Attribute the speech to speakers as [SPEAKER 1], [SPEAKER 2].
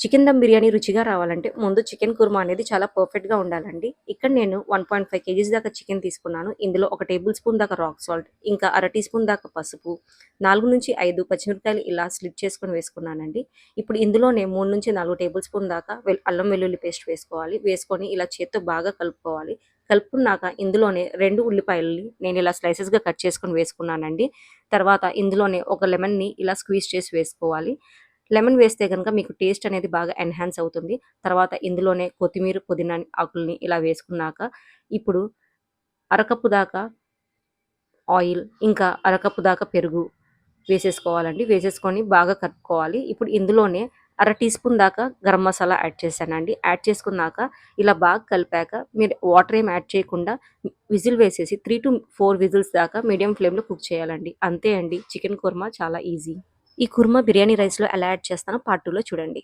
[SPEAKER 1] Chicken dum biryani రుచిగా రావాలంటే ముందు చికెన్ కుర్మా అనేది చాలా పర్ఫెక్ట్‌గా ఉండాలండి. ఇక్కడ నేను 1.5 కేజీస్ దాకా చికెన్ తీసుకున్నాను. ఇందులో ఒక టేబుల్ స్పూన్ దాకా రాక్ సాల్ట్, ఇంకా అర టీ స్పూన్ దాకా పసుపు, 4-5 పచ్చిమిరపకాయలు ఇలా స్లిట్ చేసుకొని వేసుకున్నానండి. ఇప్పుడు ఇందులోనే 3-4 టేబుల్ స్పూన్ దాకా అల్లం వెల్లుల్లి పేస్ట్ వేసుకోవాలి. వేసుకొని ఇలా చేత్తో బాగా కలుపుకోవాలి. కలుపుకున్నాక ఇందులోనే 2 ఉల్లిపాయలని నేను ఇలా స్లైసెస్‌గా కట్ చేసుకొని వేసుకున్నానండి. తర్వాత ఇందులోనే ఒక లెమన్‌ని ఇలా స్క్వీజ్ చేసి వేసుకోవాలి. లెమన్ వేస్తే గనుక మీకు టేస్ట్ అనేది బాగా ఎన్హాన్స్ అవుతుంది. తర్వాత ఇందులోనే కొత్తిమీర, పుదీనా ఆకుల్ని ఇలా వేసుకున్నాక, ఇప్పుడు అరకప్పు దాకా ఆయిల్, ఇంకా అరకప్పు దాకా పెరుగు వేసేసుకోవాలండి. వేసేసుకొని బాగా కలుపుకోవాలి. ఇప్పుడు ఇందులోనే అర టీ స్పూన్ దాకా గరం మసాలా యాడ్ చేశానండి. యాడ్ చేసుకున్నాక ఇలా బాగా కలిపాక మీరు వాటర్ ఏం యాడ్ చేయకుండా విజిల్ వేసేసి 3-4 విజిల్స్ దాకా మీడియం ఫ్లేమ్‌లో కుక్ చేయాలండి. అంతే అండి, చికెన్ కుర్మా చాలా ఈజీ. ఈ కుర్మా బిర్యానీ రైస్‌లో ఎలా యాడ్ చేస్తానో పార్ట్ 2లో చూడండి.